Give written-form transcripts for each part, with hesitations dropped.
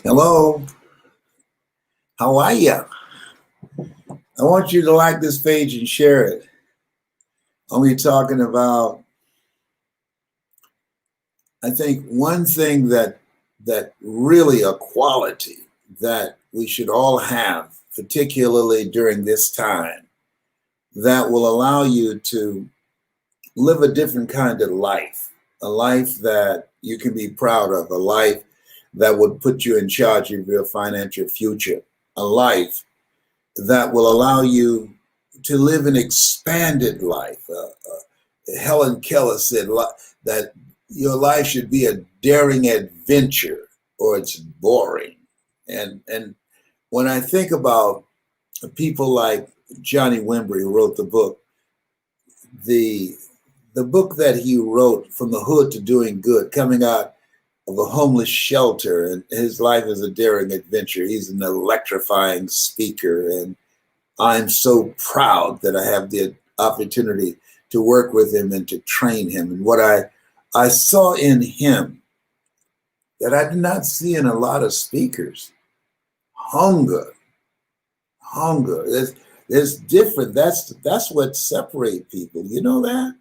Hello, how are you? I want you to like this page and share it. I'm going to be talking about, I think, one thing that really a quality that we should all have, particularly during this time, that will allow you to live a different kind of life, a life that you can be proud of, a life that would put you in charge of your financial future, a life that will allow you to live an expanded life. Helen Keller said that your life should be a daring adventure or it's boring. And when I think about people like Johnny Wimber, who wrote the book, the the book that he wrote, From the Hood to Doing Good, coming out of a homeless shelter, and his life is a daring adventure. He's an electrifying speaker, and I'm so proud that I have the opportunity to work with him and to train him. And what I saw in him that I did not see in a lot of speakers, hunger, hunger. There's different. That's what separate people. You know that?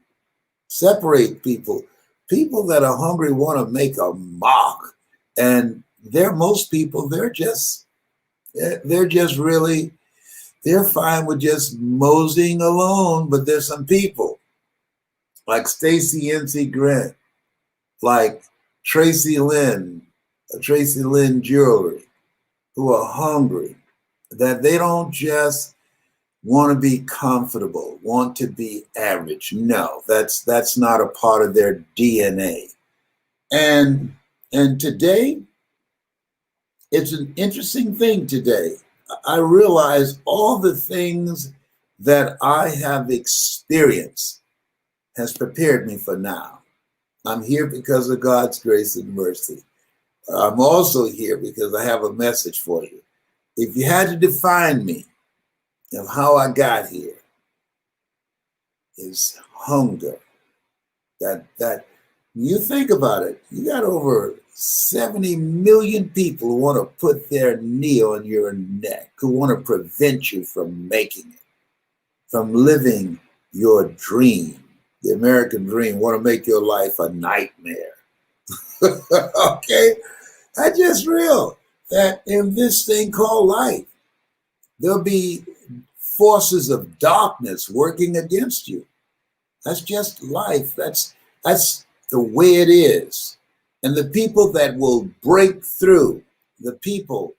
Separate people. People that are hungry want to make a mark. And most people, they're just really, they're fine with just moseying along, but there's some people like Stacy NC Grant, like Tracy Lynn Jewelry, who are hungry, that they don't just want to be comfortable, want to be average. No, that's not a part of their DNA. And today, it's an interesting thing today. I realize all the things that I have experienced has prepared me for now. I'm here because of God's grace and mercy. I'm also here because I have a message for you. If you had to define me of how I got here, is hunger. That you think about it, you got over 70 million people who want to put their knee on your neck, who want to prevent you from making it, from living your dream, the American dream, want to make your life a nightmare. Okay? I just real that in this thing called life, there'll be forces of darkness working against you. That's just life. That's the way it is. And the people that will break through, the people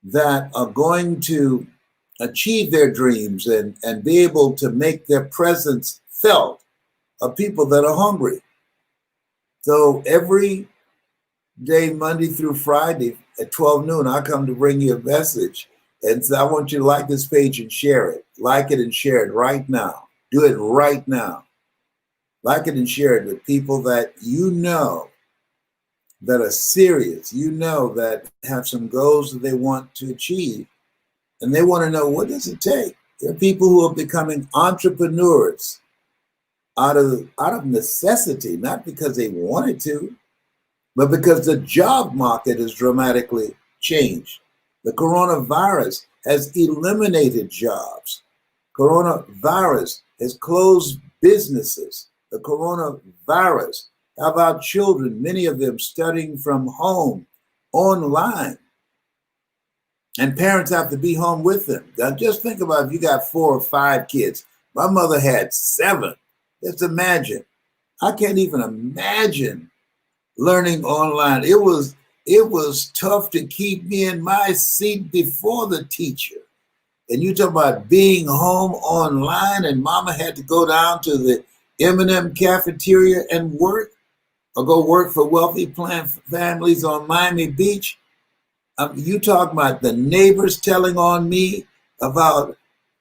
that are going to achieve their dreams and be able to make their presence felt, are people that are hungry. So every day, Monday through Friday at 12 noon, I come to bring you a message. And so I want you to like this page and share it. Like it and share it right now. Do it right now. Like it and share it with people that you know that are serious, you know that have some goals that they want to achieve. And they want to know, what does it take? There are people who are becoming entrepreneurs out of necessity, not because they wanted to, but because the job market has dramatically changed. The coronavirus has eliminated jobs. Coronavirus has closed businesses. The coronavirus, how about children, many of them studying from home, online, and parents have to be home with them. Now just think about if you got 4 or 5 kids. My mother had 7. Just imagine. I can't even imagine learning online. It was tough to keep me in my seat before the teacher. And you talk about being home online, and mama had to go down to the M&M cafeteria and work, or go work for wealthy families on Miami Beach. You talk about the neighbors telling on me about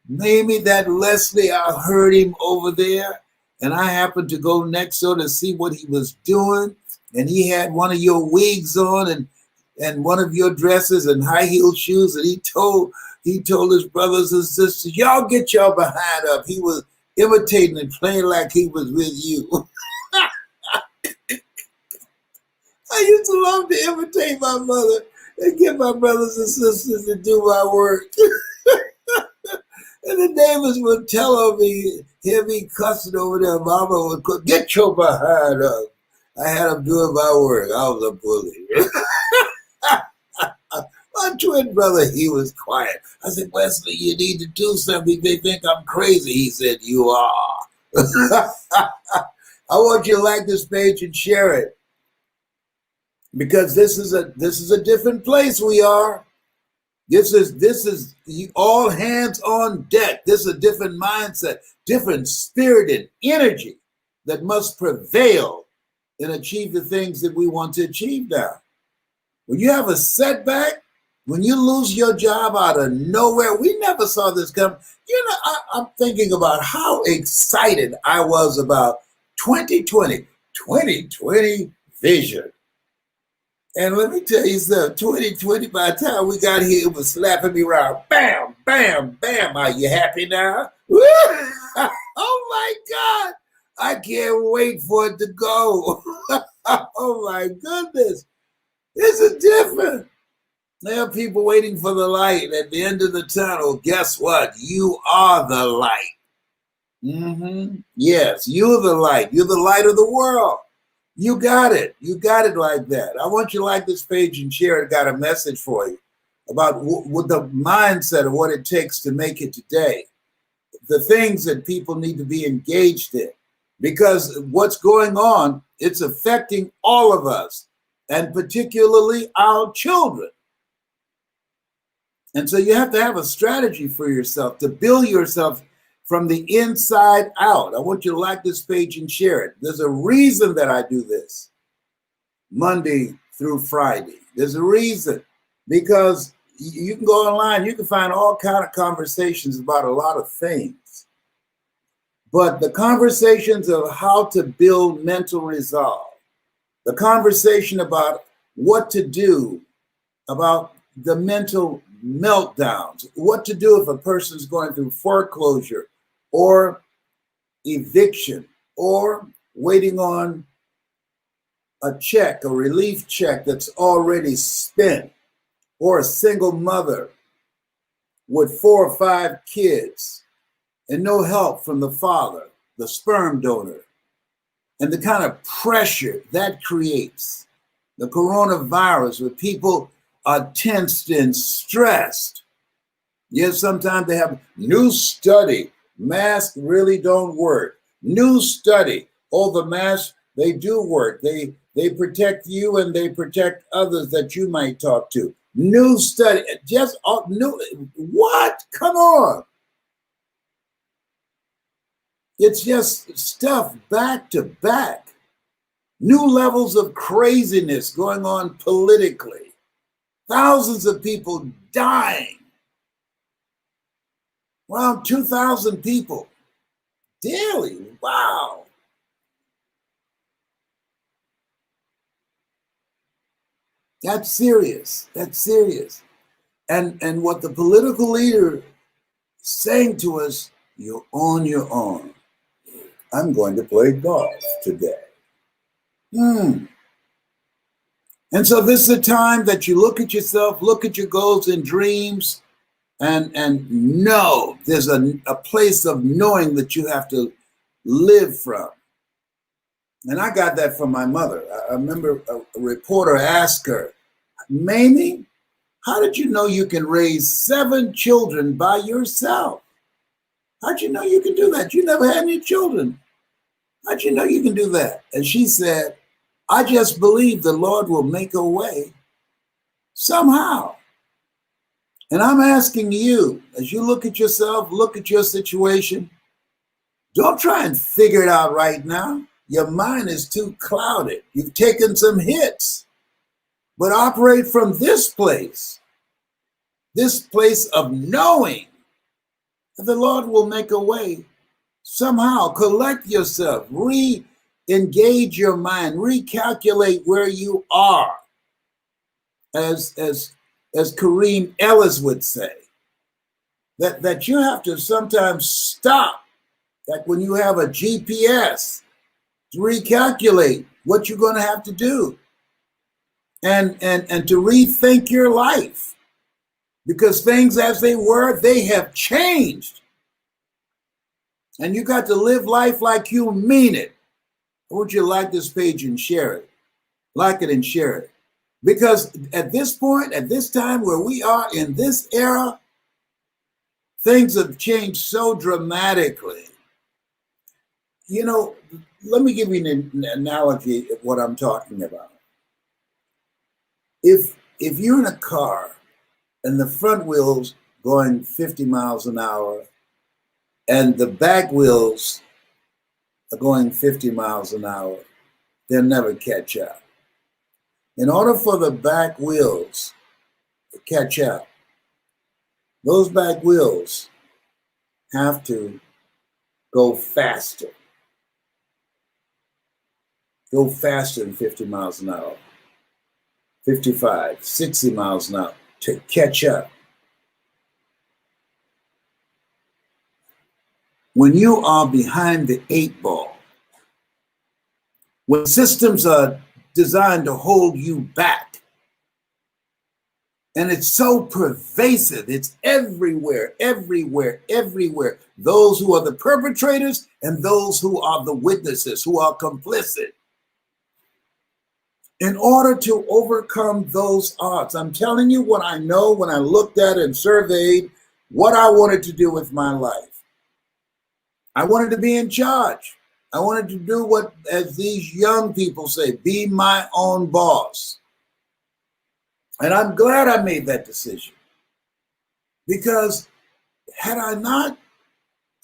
maybe that Leslie, I heard him over there, and I happened to go next door to see what he was doing. And he had one of your wigs on and one of your dresses and high heel shoes. And he told his brothers and sisters, y'all get y'all behind up. He was imitating and playing like he was with you. I used to love to imitate my mother. and get my brothers and sisters to do my work. And the neighbors would tell on me, hear me cussing over there. Mama would go, get your behind up. I had them doing my work. I was a bully. My twin brother, he was quiet. I said, Wesley, you need to do something. They think I'm crazy. He said, you are. I want you to like this page and share it, because this is a different place we are. This is all hands on deck. This is a different mindset, different spirit and energy that must prevail and achieve the things that we want to achieve now. When you have a setback, when you lose your job out of nowhere, we never saw this come. You know, I'm thinking about how excited I was about 2020 vision. And let me tell you something, 2020, by the time we got here, it was slapping me around. Bam, bam, bam. Are you happy now? Oh my God. I can't wait for it to go. Oh my goodness. This is different. There are people waiting for the light at the end of the tunnel. Guess what? You are the light. Yes, you're the light. You're the light of the world. You got it. You got it like that. I want you to like this page and share it. I got a message for you about what the mindset of what it takes to make it today. The things that people need to be engaged in. Because what's going on, it's affecting all of us, and particularly our children. And so you have to have a strategy for yourself to build yourself from the inside out. I want you to like this page and share it. There's a reason that I do this Monday through Friday. There's a reason, because you can go online, you can find all kinds of conversations about a lot of things. But the conversations of how to build mental resolve, the conversation about what to do about the mental meltdowns, what to do if a person's going through foreclosure or eviction or waiting on a check, a relief check that's already spent, or a single mother with 4 or 5 kids and no help from the father, the sperm donor, and the kind of pressure that creates. The coronavirus, where people are tensed and stressed. Yes, sometimes they have new study, masks really don't work. New study, oh, the masks, they do work. They protect you and they protect others that you might talk to. New study, just new, what? Come on. It's just stuff back to back. New levels of craziness going on politically. Thousands of people dying. Around 2,000 people daily. Wow. That's serious. That's serious. And what the political leader saying to us, you're on your own. I'm going to play golf today. And so this is a time that you look at yourself, look at your goals and dreams, and know there's a place of knowing that you have to live from. And I got that from my mother. I remember a reporter asked her, Mamie, how did you know you can raise 7 children by yourself? How'd you know you can do that? You never had any children. How'd you know you can do that? And she said, I just believe the Lord will make a way somehow. And I'm asking you, as you look at yourself, look at your situation, don't try and figure it out right now. Your mind is too clouded. You've taken some hits, but operate from this place of knowing that the Lord will make a way somehow. Collect yourself, re-engage your mind, recalculate where you are. As Kareem Ellis would say, that you have to sometimes stop, like when you have a GPS, to recalculate what you're going to have to do. and to rethink your life, because things as they were, they have changed. And you got to live life like you mean it. I want you to like this page and share it. Like it and share it. Because at this point, at this time where we are in this era, things have changed so dramatically. You know, let me give you an analogy of what I'm talking about. If you're in a car and the front wheels going 50 miles an hour and the back wheels are going 50 miles an hour, they'll never catch up. In order for the back wheels to catch up, those back wheels have to go faster. Go faster than 50 miles an hour, 55, 60 miles an hour to catch up. When you are behind the 8 ball, when systems are designed to hold you back, and it's so pervasive, it's everywhere, everywhere, everywhere. Those who are the perpetrators and those who are the witnesses, who are complicit. In order to overcome those odds, I'm telling you what I know when I looked at and surveyed what I wanted to do with my life. I wanted to be in charge. I wanted to do what, as these young people say, be my own boss. And I'm glad I made that decision, because had I not,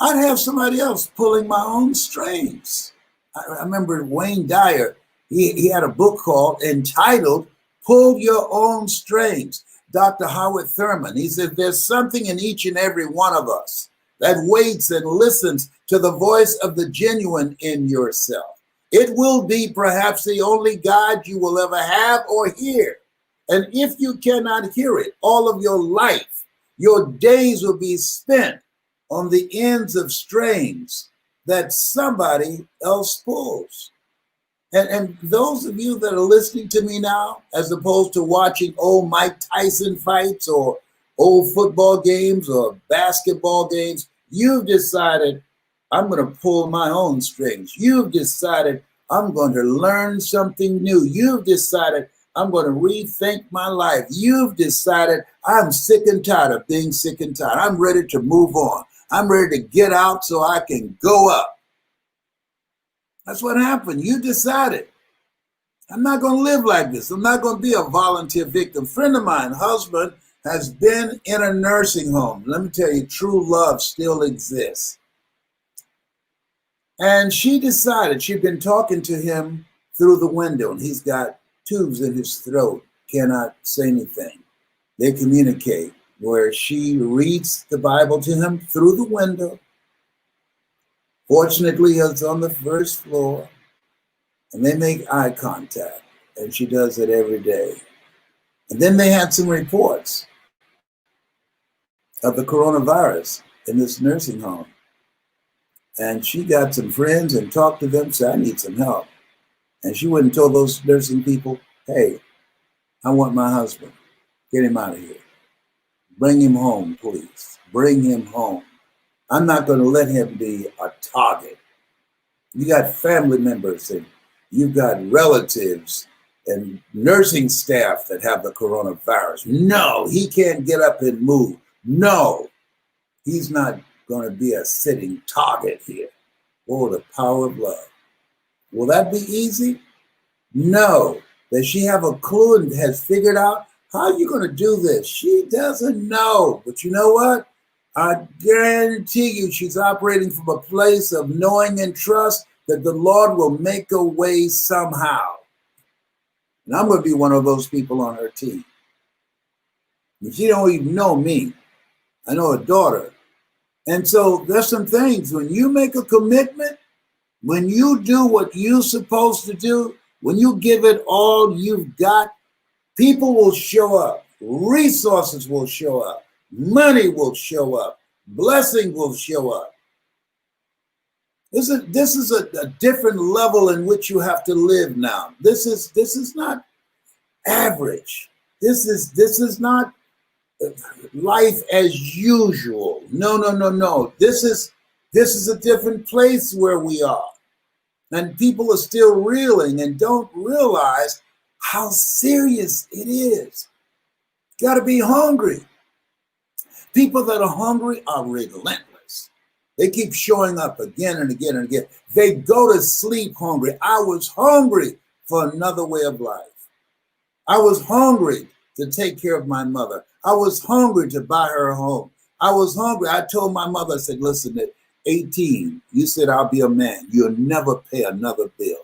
I'd have somebody else pulling my own strings. I remember Wayne Dyer, he had a book entitled Pull Your Own Strings. Dr. Howard Thurman, he said, there's something in each and every one of us that waits and listens to the voice of the genuine in yourself. It will be perhaps the only God you will ever have or hear. And if you cannot hear it, all of your life, your days will be spent on the ends of strings that somebody else pulls. And those of you that are listening to me now, as opposed to watching old Mike Tyson fights or old football games or basketball games, you've decided, I'm going to pull my own strings. You've decided, I'm going to learn something new. You've decided, I'm going to rethink my life. You've decided, I'm sick and tired of being sick and tired. I'm ready to move on. I'm ready to get out so I can go up. That's what happened. You decided, I'm not going to live like this. I'm not going to be a volunteer victim. A friend of mine, husband, has been in a nursing home. Let me tell you, true love still exists. And she decided, she'd been talking to him through the window, and he's got tubes in his throat, cannot say anything. They communicate, where she reads the Bible to him through the window. Fortunately, it's on the first floor, and they make eye contact, and she does it every day. And then they had some reports of the coronavirus in this nursing home. And she got some friends and talked to them, said, I need some help. And she went and told those nursing people, hey, I want my husband. Get him out of here. Bring him home, please. Bring him home. I'm not going to let him be a target. You got family members and you've got relatives and nursing staff that have the coronavirus. No, he can't get up and move. No, he's not going to be a sitting target here. Oh, the power of love. Will that be easy? No. Does she have a clue and has figured out how are you going to do this? She doesn't know. But you know what? I guarantee you she's operating from a place of knowing and trust that the Lord will make a way somehow. And I'm going to be one of those people on her team. And she don't even know me. I know her daughter. And so there's some things, when you make a commitment, when you do what you're supposed to do, when you give it all you've got, people will show up. Resources will show up. Money will show up. Blessing will show up. This is a different level in which you have to live now. This is not average. This is not life as usual. No, no, no, no. This is a different place where we are. And people are still reeling and don't realize how serious it is. Got to be hungry. People that are hungry are relentless. They keep showing up again and again and again. They go to sleep hungry. I was hungry for another way of life. I was hungry to take care of my mother. I was hungry to buy her a home. I was hungry. I told my mother, I said, listen, at 18, you said I'll be a man. You'll never pay another bill.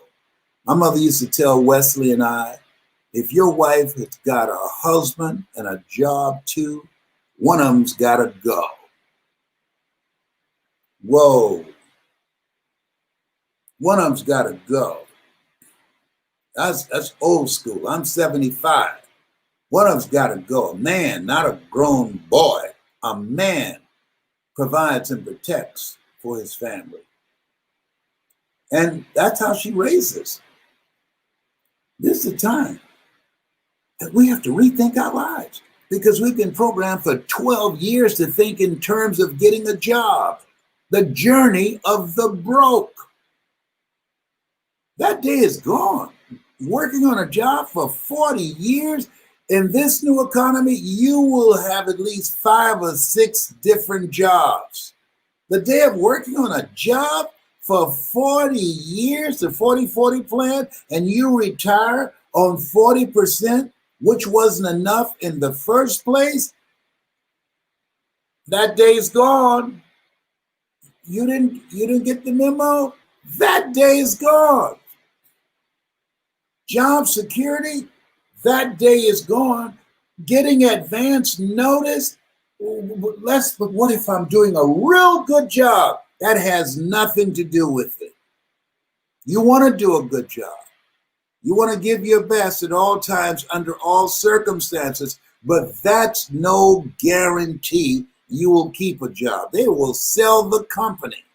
My mother used to tell Wesley and I, if your wife has got a husband and a job too, one of them's got to go. Whoa. One of them's got to go. That's old school. I'm 75. One of them's got to go. A man, not a grown boy. A man provides and protects for his family. And that's how she raised us. This is the time that we have to rethink our lives, because we've been programmed for 12 years to think in terms of getting a job, the journey of the broke. That day is gone. Working on a job for 40 years, in this new economy, you will have at least 5 or 6 different jobs. The day of working on a job for 40 years, the 40-40 plan, and you retire on 40%, which wasn't enough in the first place, that day's gone. You didn't get the memo? That day is gone. Job security, that day is gone. Getting advance notice, but what if I'm doing a real good job? That has nothing to do with it. You want to do a good job. You want to give your best at all times under all circumstances, but that's no guarantee you will keep a job. They will sell the company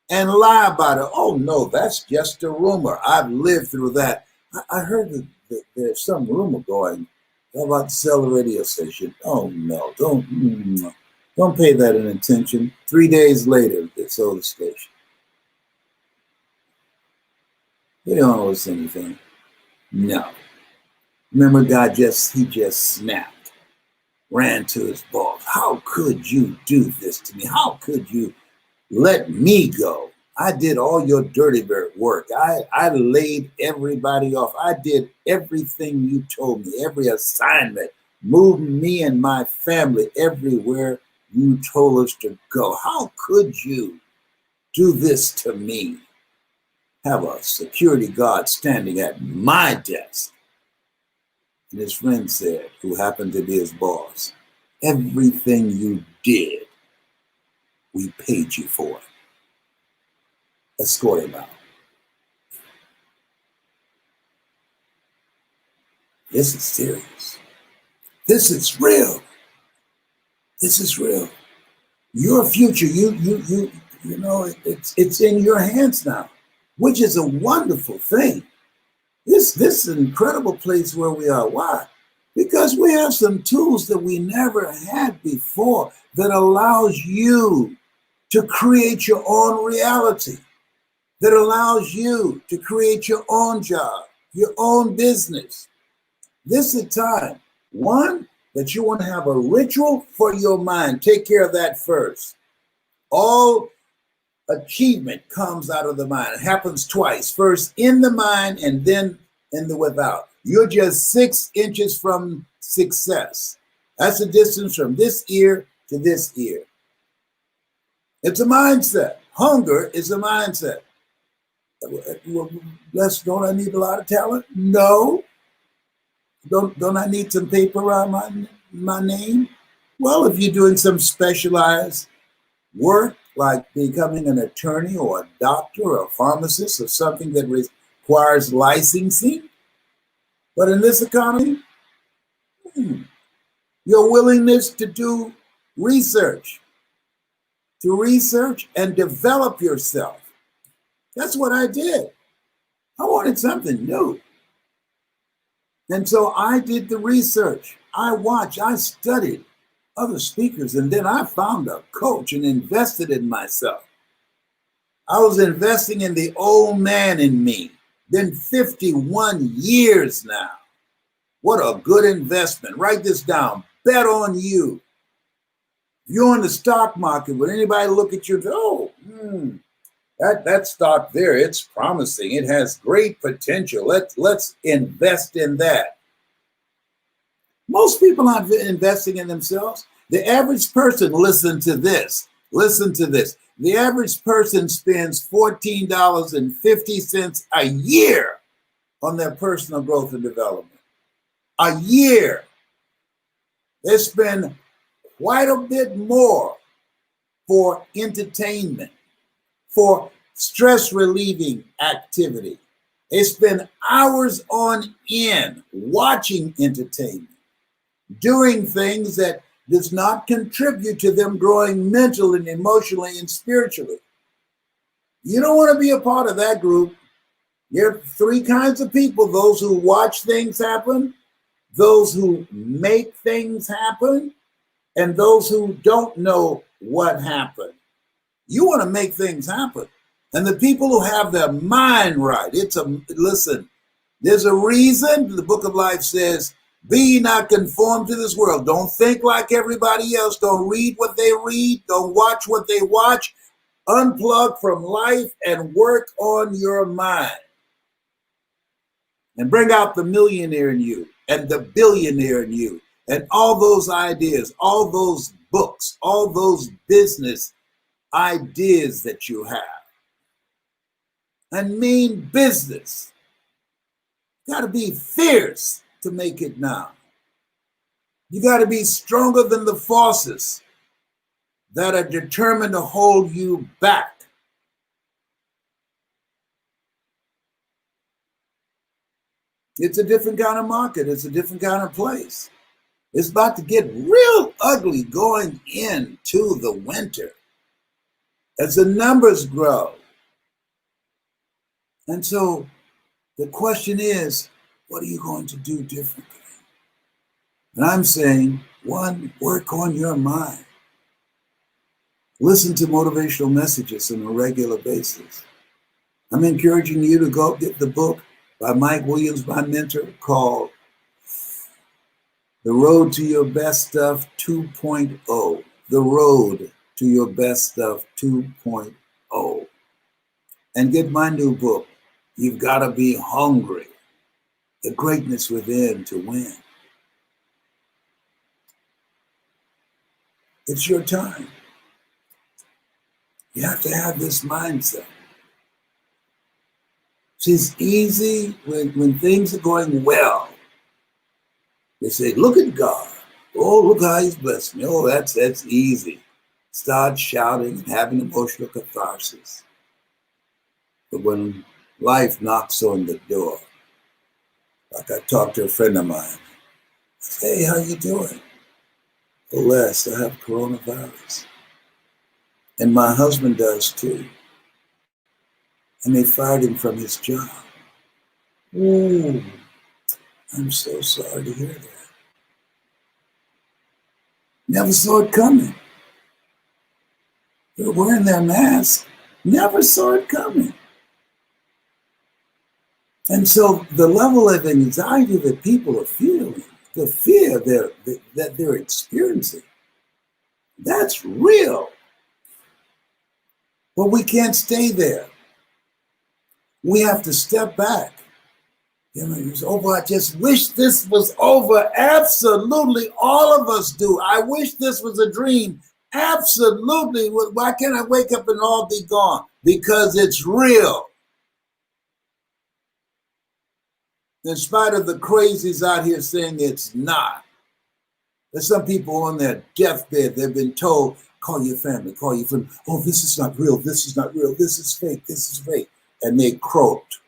and lie about it. Oh no, that's just a rumor. I've lived through that. I heard that there's some rumor going about to sell the radio station. Oh no, don't pay that an attention. 3 days later, they sold the station. They don't owe us anything. No. Remember, he just snapped, ran to his boss. How could you do this to me? How could you let me go? I did all your dirty work. I laid everybody off. I did everything you told me, every assignment, moved me and my family everywhere you told us to go. How could you do this to me? Have a security guard standing at my desk. And his friend said, who happened to be his boss, everything you did, we paid you for it. Escort him out. This is serious. This is real. This is real. Your future, you know, it's in your hands now, which is a wonderful thing. This is an incredible place where we are. Why? Because we have some tools that we never had before that allows you to create your own reality, that allows you to create your own job, your own business. This is a time, one, that you want to have a ritual for your mind. Take care of that first. All achievement comes out of the mind. It happens twice. First in the mind and then in the without. You're just 6 inches from success. That's the distance from this ear to this ear. It's a mindset. Hunger is a mindset. Well, don't I need a lot of talent? No. Don't I need some paper around my name? Well, if you're doing some specialized work, like becoming an attorney or a doctor or a pharmacist or something that requires licensing. But in this economy, your willingness to do research, and develop yourself. That's what I did. I wanted something new. And so I did the research. I watched, I studied other speakers, and then I found a coach and invested in myself. I was investing in the old man in me. Been 51 years now. What a good investment. Write this down. Bet on you. If you're in the stock market, would anybody look at you and go, oh, that stock there, it's promising. It has great potential. Let's invest in that. Most people aren't investing in themselves. The average person, listen to this. The average person spends $14.50 a year on their personal growth and development. A year. They spend quite a bit more for entertainment, for stress relieving activity. They spend hours on end watching entertainment, doing things that does not contribute to them growing mentally and emotionally and spiritually. You don't want to be a part of that group. There are three kinds of people: those who watch things happen, those who make things happen, and those who don't know what happened. You want to make things happen. And the people who have their mind right, listen, there's a reason the book of life says, be ye not conformed to this world. Don't think like everybody else. Don't read what they read. Don't watch what they watch. Unplug from life and work on your mind. And bring out the millionaire in you and the billionaire in you and all those ideas, all those books, all those business ideas that you have. And mean business. You got to be fierce to make it now. You got to be stronger than the forces that are determined to hold you back. It's a different kind of market. It's a different kind of place. It's about to get real ugly going into the winter as the numbers grow. And so the question is, what are you going to do differently? And I'm saying, one, work on your mind. Listen to motivational messages on a regular basis. I'm encouraging you to go get the book by Mike Williams, my mentor, called The Road to Your Best Stuff 2.0. The Road to Your Best Stuff 2.0. And get my new book, You've Got to Be Hungry, The Greatness Within to Win. It's your time. You have to have this mindset. See, it's easy when things are going well. They say, look at God. Oh, look how he's blessed me. Oh, that's easy. Start shouting and having emotional catharsis. But when life knocks on the door, like I talked to a friend of mine, I say, hey, how you doing? Blessed, I have coronavirus. And my husband does too. And they fired him from his job. Ooh, I'm so sorry to hear that. Never saw it coming. They're wearing their mask. Never saw it coming. And so the level of anxiety that people are feeling, the fear that they're experiencing, that's real. But we can't stay there. We have to step back. You know, it's over. I just wish this was over. Absolutely. All of us do. I wish this was a dream. Absolutely. Why can't I wake up and all be gone? Because it's real. In spite of the crazies out here saying it's not. There's some people on their deathbed, they've been told, call your family, call your friend. Oh, this is not real. This is not real. This is fake. This is fake. And they croaked.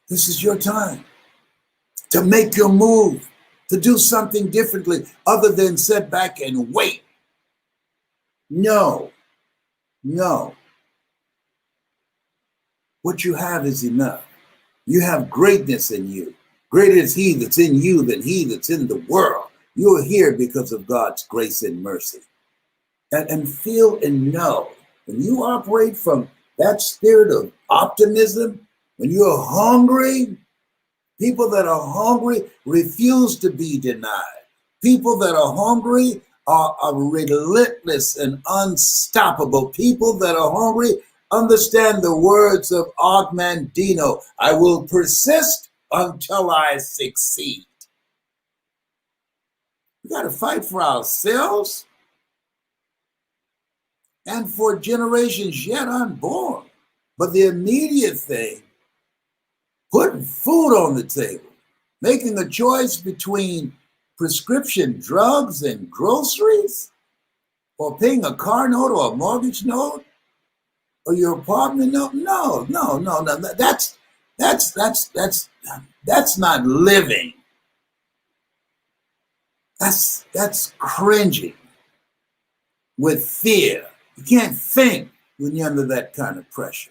This is your time to make your move, to do something differently other than sit back and wait. No. What you have is enough. You have greatness in you. Greater is he that's in you than he that's in the world. You are here because of God's grace and mercy. And feel and know when you operate from that spirit of optimism, when you're hungry, people that are hungry refuse to be denied. People that are hungry are relentless and unstoppable. People that are hungry understand the words of Ogmandino: I will persist until I succeed. We got to fight for ourselves and for generations yet unborn. But the immediate thing, putting food on the table, making a choice between prescription drugs and groceries, or paying a car note or a mortgage note, or your apartment note. No. That's not living. That's cringing with fear. You can't think when you're under that kind of pressure.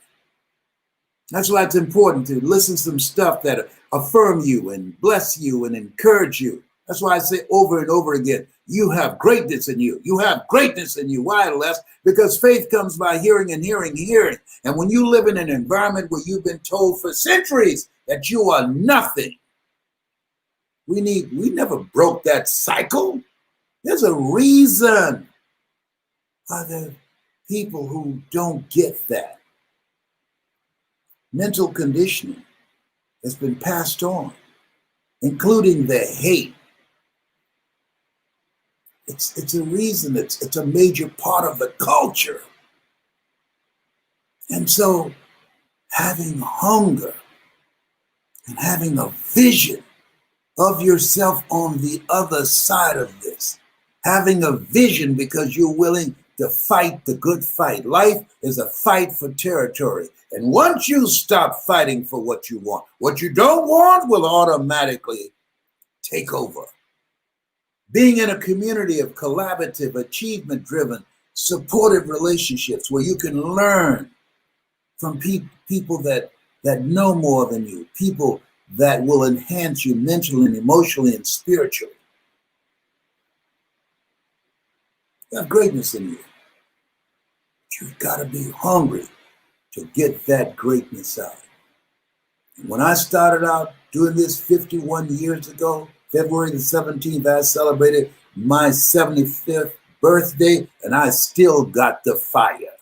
That's why it's important to listen to some stuff that affirm you and bless you and encourage you. That's why I say over and over again, you have greatness in you. You have greatness in you. Why, Les? Because faith comes by hearing and hearing and hearing. And when you live in an environment where you've been told for centuries that you are nothing, we never broke that cycle. There's a reason why there are people who don't get that. Mental conditioning has been passed on, including the hate. It's a reason, it's a major part of the culture. And so having hunger and having a vision of yourself on the other side of this, having a vision because you're willing to fight the good fight. Life is a fight for territory. And once you stop fighting for what you you don't want will automatically take over. Being in a community of collaborative, achievement-driven, supportive relationships where you can learn from people that know more than you, people that will enhance you mentally and emotionally and spiritually. You have greatness in you. But you've got to be hungry to get that greatness out. And when I started out doing this 51 years ago, February the 17th, I celebrated my 75th birthday, and I still got the fire.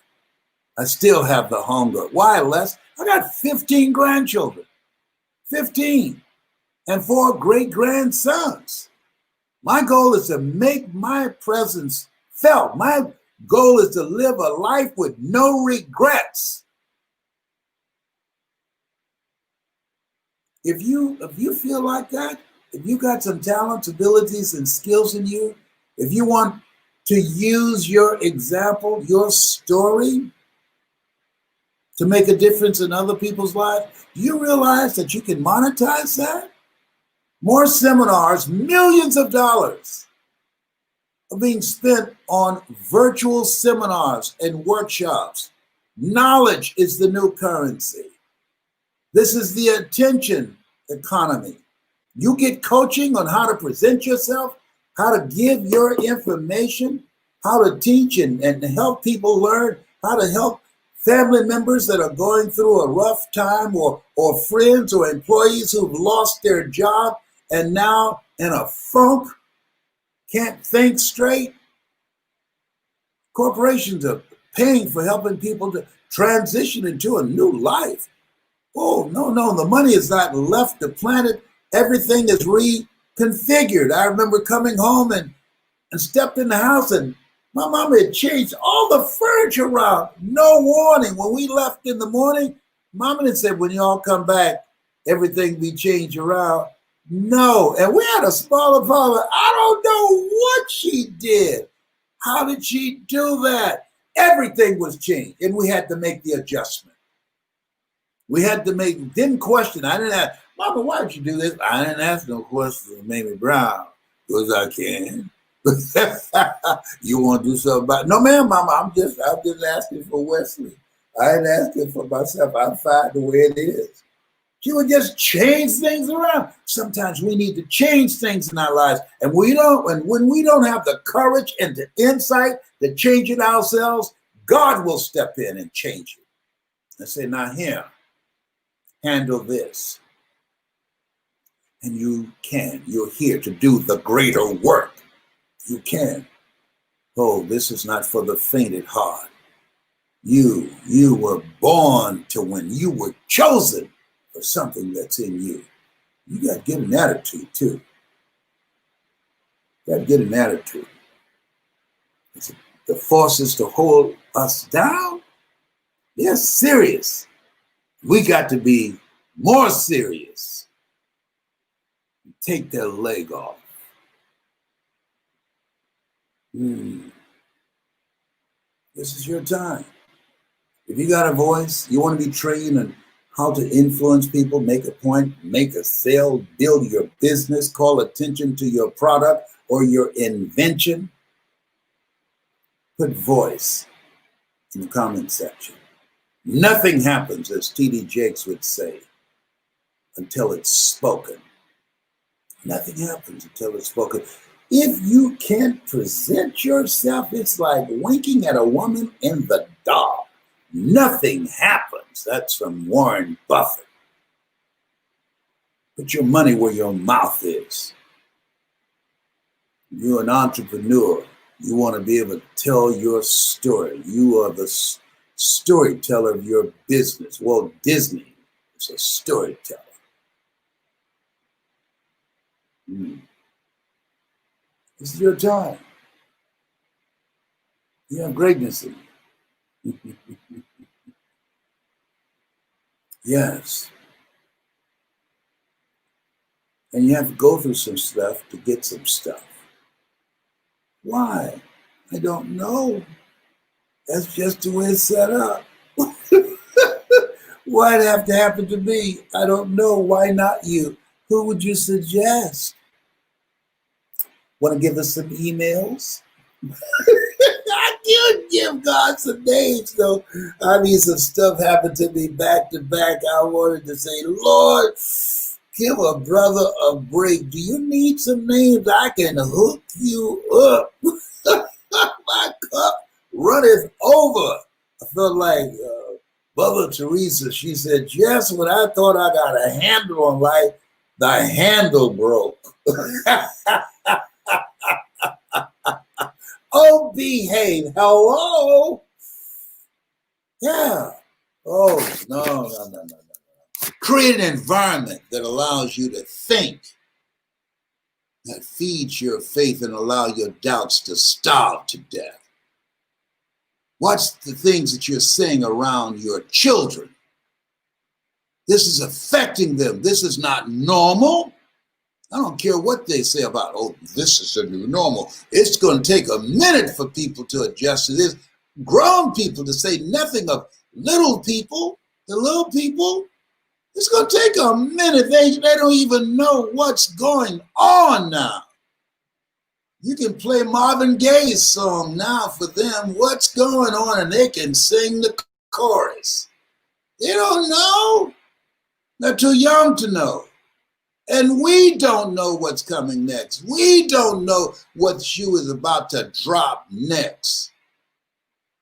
I still have the hunger. Why, Les? I got 15 grandchildren. 15. And 4 great-grandsons. My goal is to make my presence felt. My goal is to live a life with no regrets. If you feel like that, if you got some talents, abilities, and skills in you, if you want to use your example, your story to make a difference in other people's lives, do you realize that you can monetize that? More seminars, millions of dollars are being spent on virtual seminars and workshops. Knowledge is the new currency. This is the attention economy. You get coaching on how to present yourself, how to give your information, how to teach and help people learn, how to help family members that are going through a rough time, or friends or employees who've lost their job and now in a funk, can't think straight. Corporations are paying for helping people to transition into a new life. Oh, no, the money is not left the planet. Everything is reconfigured. I remember coming home and stepped in the house, and my mom had changed all the furniture around. No warning. When we left in the morning, Mama had said, when you all come back, everything be changed around. No. And we had a small apartment. I don't know what she did. How did she do that? Everything was changed, and we had to make the adjustment. We had to didn't question. I didn't ask, Mama, why did you do this? I didn't ask no questions, Mamie Brown, because I can. You want to do something about it? No, ma'am, Mama, I'm just asking for Wesley. I ain't asking for myself. I'm fine the way it is. She would just change things around. Sometimes we need to change things in our lives. And when we don't have the courage and the insight to change it ourselves, God will step in and change it. And say, now here, handle this. And you can. You're here to do the greater work. You can. Oh, this is not for the faint at heart. You were born to win. You were chosen for something that's in you. You got to get an attitude too. You got to get an attitude. The forces to hold us down, they're serious. We got to be more serious. Take their leg off. This is your time. If you got a voice, you want to be trained on how to influence people, make a point, make a sale, build your business, call attention to your product or your invention, put voice in the comment section. Nothing happens, as T.D. Jakes would say, until it's spoken. Nothing happens until it's spoken. If you can't present yourself, it's like winking at a woman in the dark. Nothing happens. That's from Warren Buffett. Put your money where your mouth is. You're an entrepreneur. You want to be able to tell your story. You are the storyteller of your business. Walt Disney is a storyteller. This is your time. You have greatness in you. Yes. And you have to go through some stuff to get some stuff. Why? I don't know. That's just the way it's set up. Why'd it have to happen to me? I don't know. Why not you? Who would you suggest? Want to give us some emails? I could give God some names, though. I mean, some stuff happened to me back to back. I wanted to say, Lord, give a brother a break. Do you need some names? I can hook you up. My cup runneth over. I felt like Mother Teresa. She said, just when I thought I got a handle on life, the handle broke. Oh, behave. Hello? Yeah. Oh, no. Create an environment that allows you to think, that feeds your faith and allow your doubts to starve to death. Watch the things that you're saying around your children. This is affecting them. This is not normal. I don't care what they say about, oh, this is a new normal. It's going to take a minute for people to adjust to this. Grown people, to say nothing of little people, the little people, it's going to take a minute. They don't even know what's going on now. You can play Marvin Gaye's song now for them, what's going on, and they can sing the chorus. They don't know. They're too young to know. And we don't know what's coming next. We don't know what shoe is about to drop next.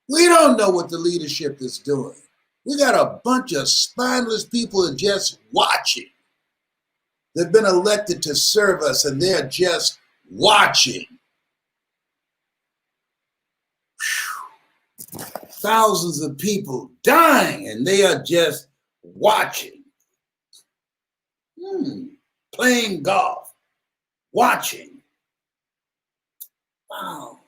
We don't know what the leadership is doing. We got a bunch of spineless people that are just watching. They've been elected to serve us, and they're just watching. Whew. Thousands of people dying, and they are just watching. Playing golf, watching. Wow.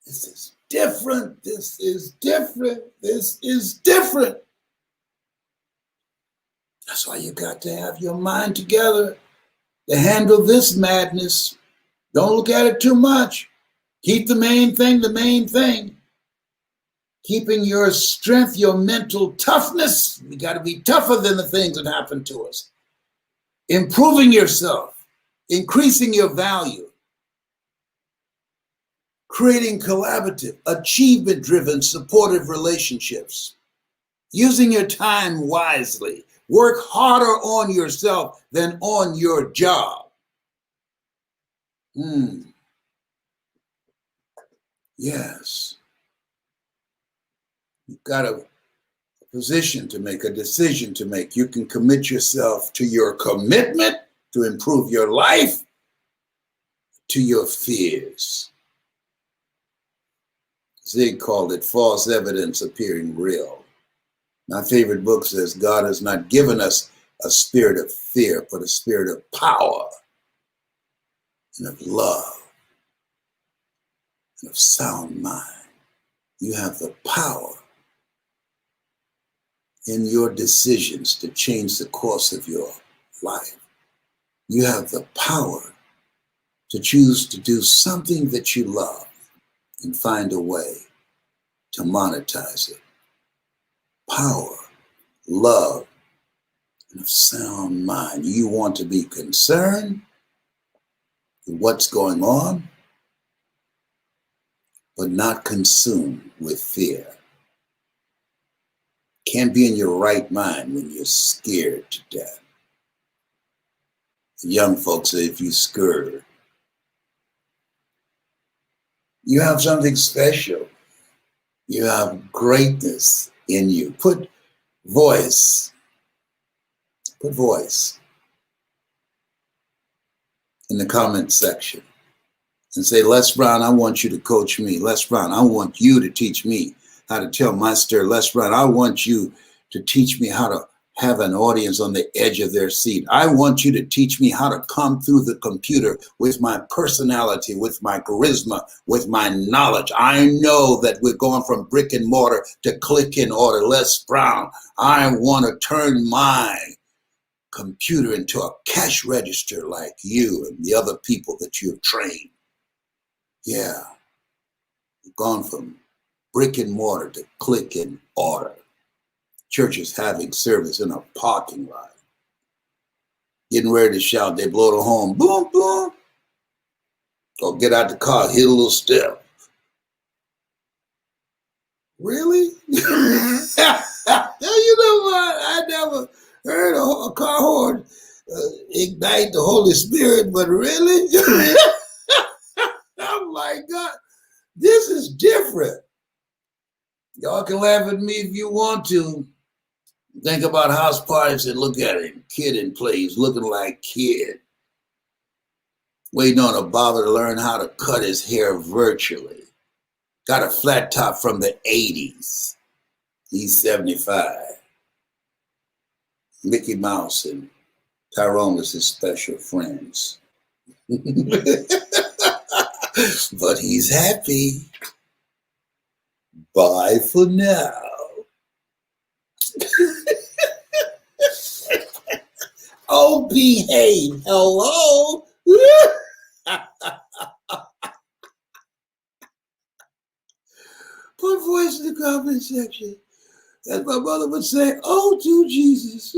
This is different. This is different. This is different. That's why you got to have your mind together to handle this madness. Don't look at it too much. Keep the main thing the main thing. Keeping your strength, your mental toughness. We got to be tougher than the things that happen to us. Improving yourself, increasing your value, creating collaborative, achievement-driven, supportive relationships, using your time wisely, Work harder on yourself than on your job. Yes. You've got a position to make, a decision to make. You can commit yourself to your commitment to improve your life, to your fears. Zig called it false evidence appearing real. My favorite book says God has not given us a spirit of fear, but a spirit of power and of love and of sound mind. You have the power in your decisions to change the course of your life. You have the power to choose to do something that you love and find a way to monetize it. Power, love, and a sound mind. You want to be concerned with what's going on, but not consumed with fear. Can't be in your right mind when you're scared to death. The young folks say if you're scared, you have something special. You have greatness in you. Put voice in the comment section and say, Les Brown, I want you to coach me. Les Brown, I want you to teach me how to tell my story. Les Brown, I want you to teach me how to have an audience on the edge of their seat. I want you to teach me how to come through the computer with my personality, with my charisma, with my knowledge. I know that we're going from brick and mortar to click and order. Les Brown, I want to turn my computer into a cash register like you and the other people that you've trained. Yeah, we've gone from brick and mortar to click and order. Churches having service in a parking lot. Getting ready to shout, they blow the horn, boom, boom. Go get out the car, hit a little step. Really? You know what? I never heard a car horn ignite the Holy Spirit, but really? I'm like, God, this is different. Y'all can laugh at me if you want to. Think about house parties and look at him. Kid in place, looking like kid. Waiting on a barber to learn how to cut his hair virtually. Got a flat top from the 80s. He's 75. Mickey Mouse and Tyrone was his special friends. But he's happy. Bye for now. Oh, behave. Hello. Put voice in the comment section. As my mother would say, oh, to Jesus.